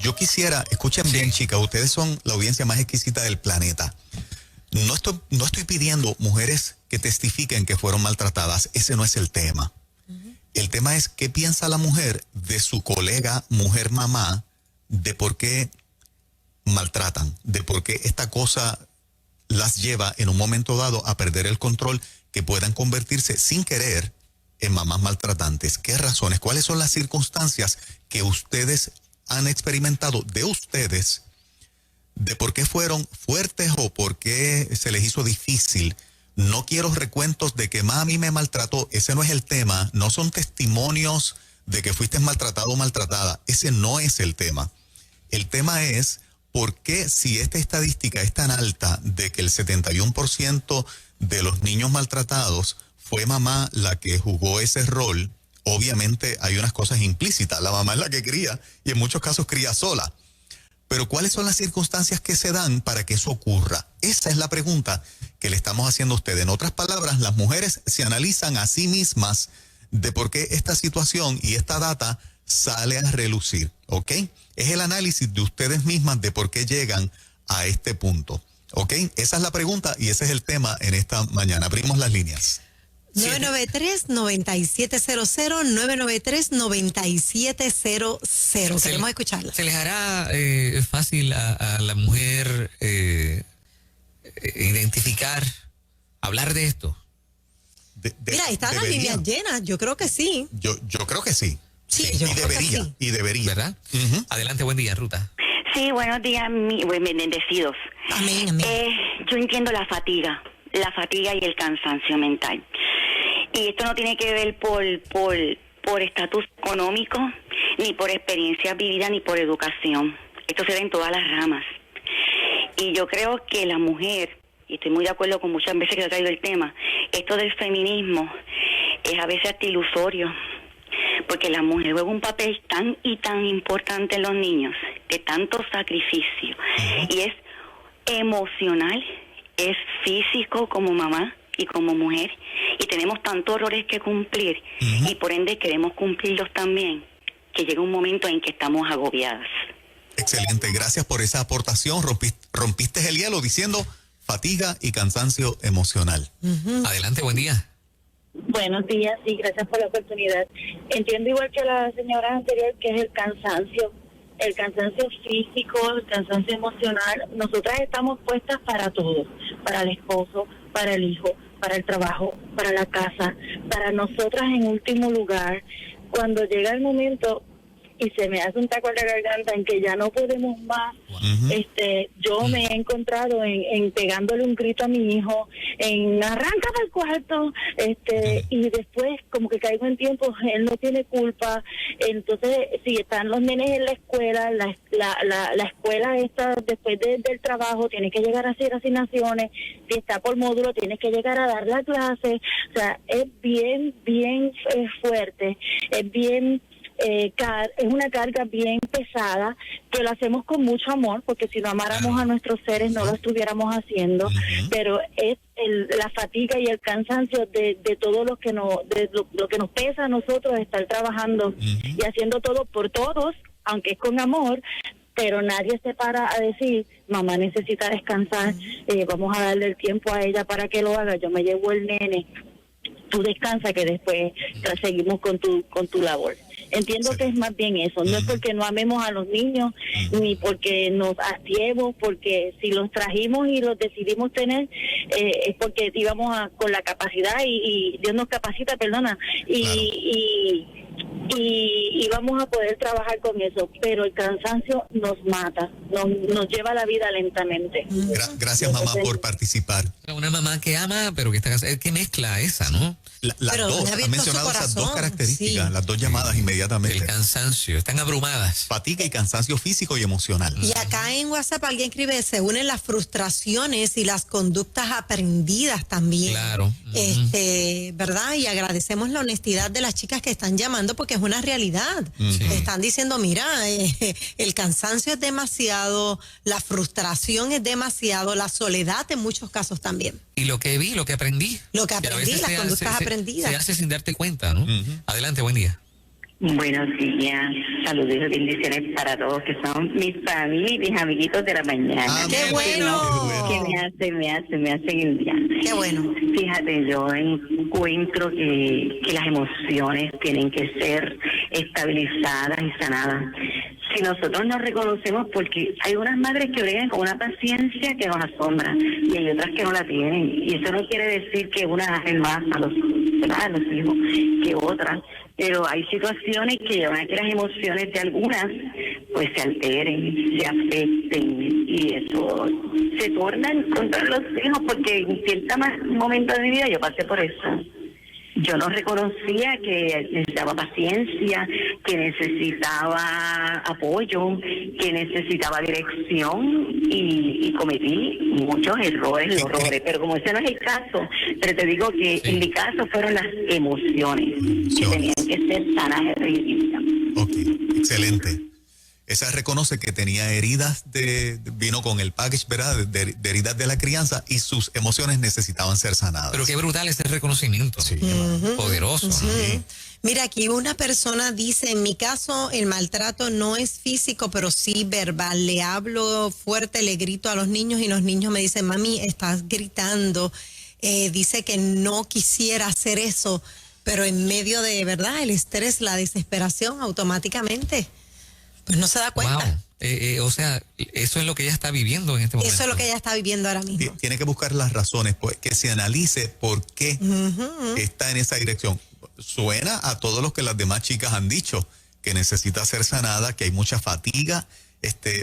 yo quisiera, escuchen bien, chicas, ustedes son la audiencia más exquisita del planeta. No estoy pidiendo mujeres que testifiquen que fueron maltratadas. Ese no es el tema. El tema es qué piensa la mujer de su colega mujer mamá, de por qué maltratan, de por qué esta cosa las lleva en un momento dado a perder el control, que puedan convertirse sin querer en mamás maltratantes. ¿Qué razones? ¿Cuáles son las circunstancias que ustedes han experimentado de ustedes, de por qué fueron fuertes o por qué se les hizo difícil? No quiero recuentos de que mami me maltrató. Ese no es el tema. No son testimonios de que fuiste maltratado o maltratada. Ese no es el tema. El tema es por qué, si esta estadística es tan alta de que el 71% de los niños maltratados fue mamá la que jugó ese rol, obviamente hay unas cosas implícitas. La mamá es la que cría y en muchos casos cría sola. Pero ¿cuáles son las circunstancias que se dan para que eso ocurra? Esa es la pregunta que le estamos haciendo a ustedes. En otras palabras, las mujeres se analizan a sí mismas de por qué esta situación y esta data sale a relucir, ¿ok? Es el análisis de ustedes mismas de por qué llegan a este punto, ¿ok? Esa es la pregunta y ese es el tema en esta mañana. Abrimos las líneas. 993-9700, 993-9700. Queremos escucharla. ¿Se les hará fácil a la mujer identificar, hablar de esto? Mira, están las líneas llenas. Yo creo que sí. Yo creo que sí. Sí, yo creo que sí. Y debería. ¿Verdad? Adelante, buen día, Ruta. Sí, buenos días, bendecidos. Amén, amén. Yo entiendo la fatiga y el cansancio mental. Y esto no tiene que ver por estatus económico, ni por experiencias vividas, ni por educación. Esto se ve en todas las ramas. Y yo creo que la mujer, y estoy muy de acuerdo con muchas veces que he traído el tema, esto del feminismo es a veces hasta ilusorio, porque la mujer juega un papel tan y tan importante en los niños, de tanto sacrificio, y es emocional, es físico como mamá y como mujer, y tenemos tantos roles que cumplir, y por ende queremos cumplirlos también, que llega un momento en que estamos agobiadas. Excelente, gracias por esa aportación. Rompiste el hielo diciendo fatiga y cansancio emocional. Adelante, buen día. Buenos días, sí, gracias por la oportunidad. Entiendo igual que la señora anterior que es el cansancio físico, el cansancio emocional. Nosotras estamos puestas para todo, para el esposo, para el hijo, para el trabajo, para la casa, para nosotras en último lugar. Cuando llega el momento y se me hace un taco en la garganta en que ya no podemos más, yo me he encontrado en pegándole un grito a mi hijo, en arranca del cuarto, y después como que caigo en tiempo, él no tiene culpa. Entonces, si están los nenes en la escuela, la escuela está después del trabajo, tiene que llegar a hacer asignaciones, si está por módulo, tiene que llegar a dar la clase. O sea, es bien fuerte, es bien... es una carga bien pesada, que lo hacemos con mucho amor, porque si no amáramos a nuestros seres no lo estuviéramos haciendo, pero es la fatiga y el cansancio de todo lo que nos pesa a nosotros estar trabajando y haciendo todo por todos, aunque es con amor, pero nadie se para a decir, mamá necesita descansar, vamos a darle el tiempo a ella para que lo haga, yo me llevo el nene, tú descansa que después seguimos con tu labor. Entiendo que es más bien eso, no es porque no amemos a los niños, ni porque nos hastiemos, porque si los trajimos y los decidimos tener, es porque íbamos con la capacidad y Dios nos capacita, y vamos a poder trabajar con eso, pero el cansancio nos mata, nos lleva la vida lentamente. Gracias, mamá, por participar. Una mamá que ama, pero que está cansada, que mezcla esa, ¿no? Las dos, han mencionado esas dos características, las dos llamadas inmediatamente. El cansancio, están abrumadas. Fatiga y cansancio físico y emocional. Y acá en WhatsApp alguien escribe, se unen las frustraciones y las conductas aprendidas también. Claro. ¿Verdad? Y agradecemos la honestidad de las chicas que están llamando porque es una realidad. Están diciendo, mira, el cansancio es demasiado, la frustración es demasiado, la soledad en muchos casos también. Y lo que vi, lo que aprendí. Lo que aprendí, las conductas aprendidas. Se hace sin darte cuenta, ¿no? Adelante, buen día. Buenos días. Saludos y bendiciones para todos, que son mi familia y mis amiguitos de la mañana. ¡Qué bueno! Que me hacen el día. ¡Qué bueno! Fíjate, yo encuentro que las emociones tienen que ser estabilizadas y sanadas. Si nosotros nos reconocemos, porque hay unas madres que bregan con una paciencia que nos asombra y hay otras que no la tienen, y eso no quiere decir que una hacen más a los hijos que otras, pero hay situaciones que llevan a que las emociones de algunas pues se alteren, se afecten, y eso se torna en contra de los hijos, porque en cierto momento de mi vida yo pasé por eso. Yo no reconocía que necesitaba paciencia, que necesitaba apoyo, que necesitaba dirección, y cometí muchos errores, pero como ese no es el caso, pero te digo que en mi caso fueron las emociones que tenían que ser sanas y revividas. Ok, excelente. Esa reconoce que tenía heridas, vino con el package, ¿verdad? De heridas de la crianza, y sus emociones necesitaban ser sanadas. Pero qué brutal ese reconocimiento. Sí, poderoso. Sí. Mira, aquí una persona dice, en mi caso el maltrato no es físico, pero sí verbal. Le hablo fuerte, le grito a los niños y los niños me dicen, mami, estás gritando. Dice que no quisiera hacer eso, pero en medio de, ¿verdad?, el estrés, la desesperación, automáticamente pues no se da cuenta. Wow. O sea, eso es lo que ella está viviendo en este momento. Eso es lo que ella está viviendo ahora mismo. Tiene que buscar las razones, pues, que se analice por qué está en esa dirección. Suena a todos los que las demás chicas han dicho, que necesita ser sanada, que hay mucha fatiga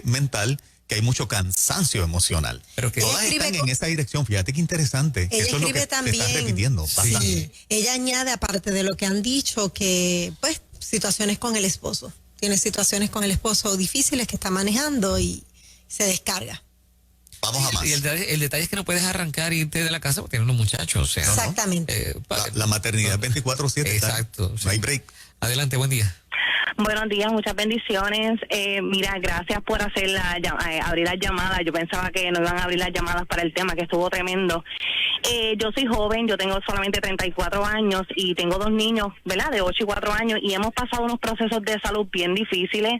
mental, que hay mucho cansancio emocional. Pero que todas están en esa dirección. Fíjate qué interesante. Ella eso es lo que también, se está repitiendo bastante. Sí. Ella añade, aparte de lo que han dicho, que pues situaciones con el esposo. Tiene situaciones con el esposo difíciles que está manejando y se descarga. Vamos a más. Y el detalle es que no puedes arrancar y irte de la casa porque tienes unos muchachos. O sea, exactamente. La maternidad 24/7. Exacto. No hay break. Adelante, buen día. Buenos días, muchas bendiciones. Mira, gracias por hacer abrir las llamadas. Yo pensaba que no iban a abrir las llamadas para el tema, que estuvo tremendo. Yo soy joven, yo tengo solamente 34 años y tengo 2 niños, ¿verdad?, de 8 y 4 años, y hemos pasado unos procesos de salud bien difíciles.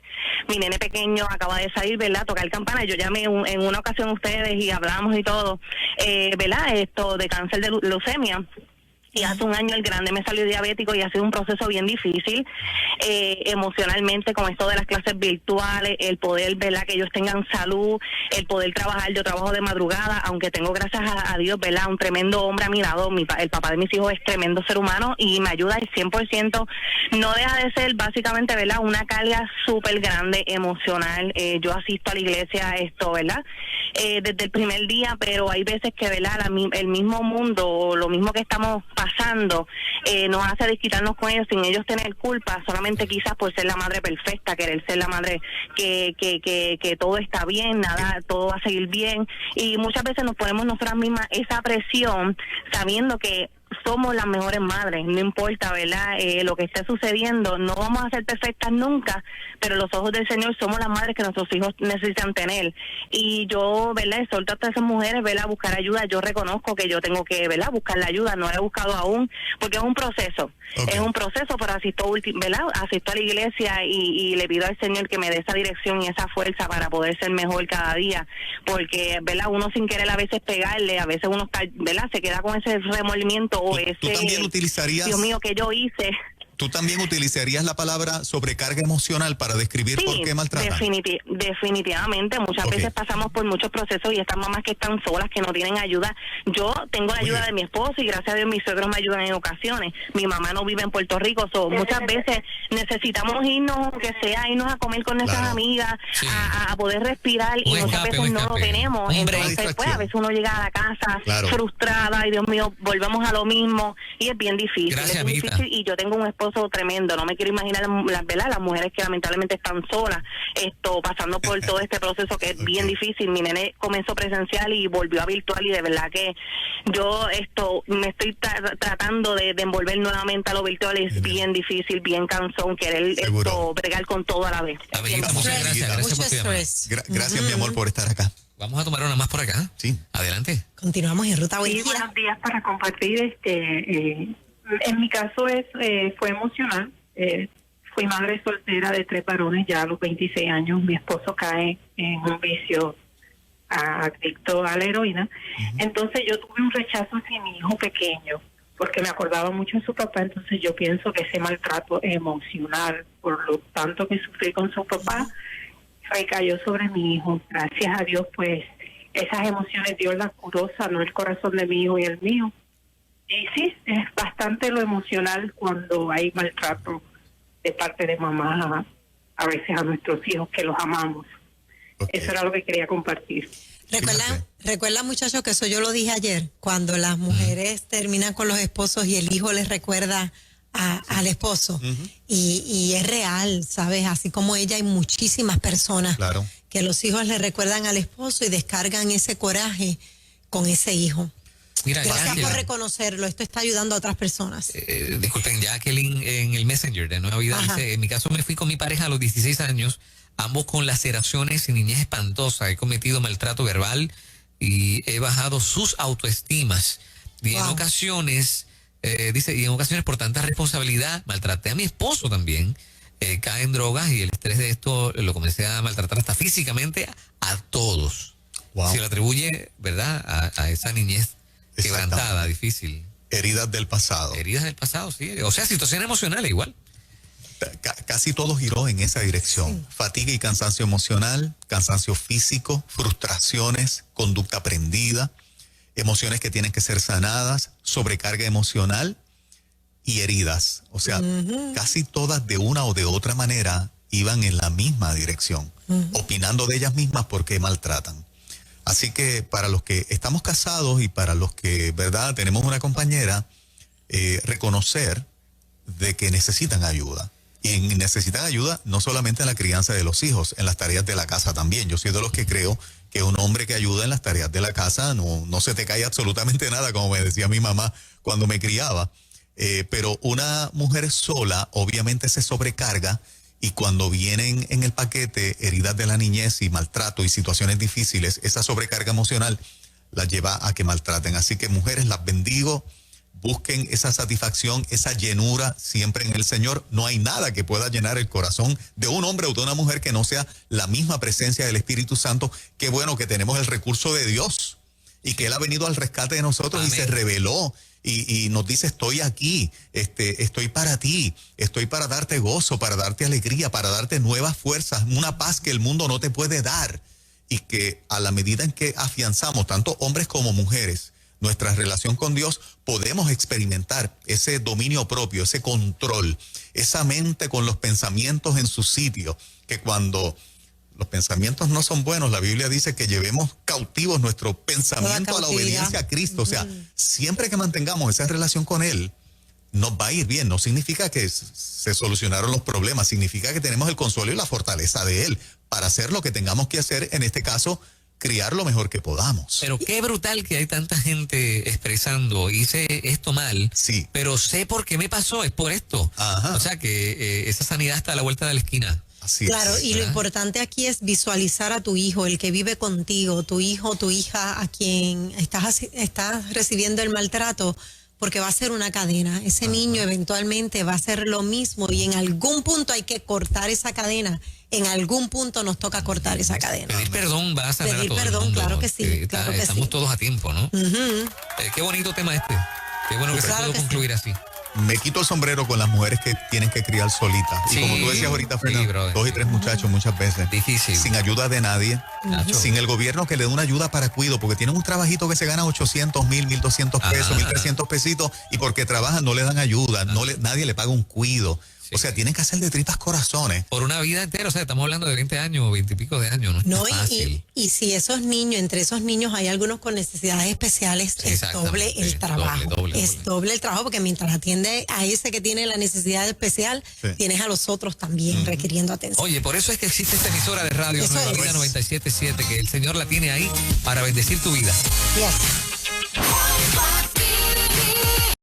Mi nene pequeño acaba de salir, ¿verdad?, tocar campana. Yo llamé en una ocasión a ustedes y hablamos y todo, ¿verdad?, esto de cáncer de leucemia. Y hace un año el grande me salió diabético y ha sido un proceso bien difícil emocionalmente, con esto de las clases virtuales, el poder, ¿verdad?, que ellos tengan salud, el poder trabajar. Yo trabajo de madrugada, aunque tengo, gracias a Dios, ¿verdad?, un tremendo hombre a mi lado. El papá de mis hijos es tremendo ser humano y me ayuda al 100%. No deja de ser básicamente, ¿verdad?, una carga súper grande emocional. Yo asisto a la iglesia, ¿verdad?, desde el primer día, pero hay veces que, ¿verdad?, el mismo mundo, lo mismo que estamos pasando, nos hace desquitarnos con ellos sin ellos tener culpa, solamente quizás por ser la madre perfecta, querer ser la madre que todo está bien, nada, todo va a seguir bien, y muchas veces nos ponemos nosotras mismas esa presión sabiendo que somos las mejores madres, no importa, ¿verdad?, lo que esté sucediendo, no vamos a ser perfectas nunca, pero los ojos del Señor somos las madres que nuestros hijos necesitan tener. Y yo, ¿verdad?, exhorto a todas esas mujeres, ¿verdad?, a buscar ayuda. Yo reconozco que yo tengo que, ¿verdad?, buscar la ayuda, no la he buscado aún, porque es un proceso. Okay. Es un proceso, pero asisto a la iglesia y le pido al Señor que me dé esa dirección y esa fuerza para poder ser mejor cada día, porque, ¿verdad?, uno sin querer a veces pegarle, a veces uno, ¿verdad?, se queda con ese remordimiento o ese, ¿tú también utilizarías, Dios mío, que yo hice? ¿Tú también utilizarías la palabra sobrecarga emocional para describir por qué maltratan? Definitivamente. Muchas veces pasamos por muchos procesos y estas mamás que están solas, que no tienen ayuda. Yo tengo la ayuda de mi esposo y gracias a Dios mis suegros me ayudan en ocasiones. Mi mamá no vive en Puerto Rico, muchas veces necesitamos irnos a comer con nuestras amigas, a poder respirar, y muchas veces no lo tenemos. Entonces, pues a veces uno llega a la casa frustrada y Dios mío, volvemos a lo mismo y es bien difícil. Gracias, difícil, y yo tengo un esposo tremendo, no me quiero imaginar las mujeres que lamentablemente están solas, pasando por todo este proceso que es bien difícil. Mi nene comenzó presencial y volvió a virtual, y de verdad que yo me estoy tratando de envolver nuevamente a lo virtual. Es bien difícil, bien cansón querer bregar con todo a la vez. Muchas gracias por tu llamada. Gracias, mi amor, por estar acá. Vamos a tomar una más por acá. Sí. Adelante. Continuamos en Ruta Buen Día. Buenos días, para compartir en mi caso fue emocional, Fui madre soltera de 3 varones ya a los 26 años. Mi esposo cae en un vicio adicto a la heroína. Entonces yo tuve un rechazo hacia mi hijo pequeño porque me acordaba mucho de su papá. Entonces yo pienso que ese maltrato emocional, por lo tanto que sufrí con su papá, recayó sobre mi hijo. Gracias a Dios, pues esas emociones Dios las curó, sanó el corazón de mi hijo y el mío. Y sí, es bastante lo emocional cuando hay maltrato de parte de mamá a veces a nuestros hijos, que los amamos. Okay. Eso era lo que quería compartir. Recuerda, muchachos, que eso yo lo dije ayer, cuando las mujeres terminan con los esposos y el hijo les recuerda al esposo. Y es real, ¿sabes? Así como ella, hay muchísimas personas que los hijos le recuerdan al esposo y descargan ese coraje con ese hijo. Mira, gracias por reconocerlo. Esto está ayudando a otras personas. Disculpen, Jacqueline en el Messenger de Nueva Vida dice: en mi caso me fui con mi pareja a los 16 años, ambos con laceraciones y niñez espantosa. He cometido maltrato verbal y he bajado sus autoestimas. Y en ocasiones, dice, y en ocasiones por tanta responsabilidad maltraté a mi esposo también. Cae en drogas y el estrés de esto lo comencé a maltratar hasta físicamente a todos. Se lo atribuye, ¿verdad?, a esa niñez quebrantada, difícil. Heridas del pasado. Heridas del pasado, sí. O sea, situación emocional igual. Casi todo giró en esa dirección. Fatiga y cansancio emocional, cansancio físico, frustraciones, conducta aprendida, emociones que tienen que ser sanadas, sobrecarga emocional y heridas. O sea, casi todas de una o de otra manera iban en la misma dirección, opinando de ellas mismas porque maltratan. Así que para los que estamos casados y para los que, ¿verdad?, tenemos una compañera, reconocer de que necesitan ayuda. Y necesitan ayuda no solamente en la crianza de los hijos, en las tareas de la casa también. Yo soy de los que creo que un hombre que ayuda en las tareas de la casa no se te cae absolutamente nada, como me decía mi mamá cuando me criaba. Pero una mujer sola obviamente se sobrecarga, y cuando vienen en el paquete heridas de la niñez y maltrato y situaciones difíciles, esa sobrecarga emocional las lleva a que maltraten. Así que, mujeres, las bendigo. Busquen esa satisfacción, esa llenura siempre en el Señor. No hay nada que pueda llenar el corazón de un hombre o de una mujer que no sea la misma presencia del Espíritu Santo. Qué bueno que tenemos el recurso de Dios y que Él ha venido al rescate de nosotros. Amén. Y se reveló y nos dice: estoy aquí, estoy para ti, estoy para darte gozo, para darte alegría, para darte nuevas fuerzas, una paz que el mundo no te puede dar. Y que a la medida en que afianzamos, tanto hombres como mujeres, nuestra relación con Dios, podemos experimentar ese dominio propio, ese control, esa mente con los pensamientos en su sitio, que cuando los pensamientos no son buenos, la Biblia dice que llevemos cautivos nuestro pensamiento a la obediencia a Cristo. O sea, siempre que mantengamos esa relación con Él, nos va a ir bien. No significa que se solucionaron los problemas, significa que tenemos el consuelo y la fortaleza de Él para hacer lo que tengamos que hacer, en este caso, criar lo mejor que podamos. Pero qué brutal que hay tanta gente expresando: hice esto mal, pero sé por qué me pasó, es por esto. O sea que esa sanidad está a la vuelta de la esquina. Así claro, es. Y lo importante aquí es visualizar a tu hijo, el que vive contigo, tu hijo, tu hija, a quien estás recibiendo el maltrato, porque va a ser una cadena. Ese niño eventualmente va a hacer lo mismo, y en algún punto hay que cortar esa cadena. En algún punto nos toca cortar esa cadena. Pedir perdón va a sanar a todo el mundo. Claro que sí. Estamos todos a tiempo, ¿no? Qué bonito tema este. Qué bueno que se pudo concluir así. Me quito el sombrero con las mujeres que tienen que criar solitas. Y como tú decías ahorita, Fernando, 2 y 3 muchachos muchas veces. Difícil. Sin ayuda de nadie. Sin el gobierno que le dé una ayuda para cuido, porque tienen un trabajito que se gana 800, 1,000, 1,200 pesos, 1,300 pesitos, y porque trabajan no le dan ayuda, nadie le paga un cuido. O sea, tienen que hacer de tripas corazones. Por una vida entera, o sea, estamos hablando de 20 años, 20 y pico de años, ¿no? Y si esos niños, entre esos niños hay algunos con necesidades especiales, es doble el trabajo. Doble el trabajo, porque mientras atiende a ese que tiene la necesidad especial, tienes a los otros también requiriendo atención. Oye, por eso es que existe esta emisora de radio, Nueva Vida 97.7, que el Señor la tiene ahí para bendecir tu vida. Yes.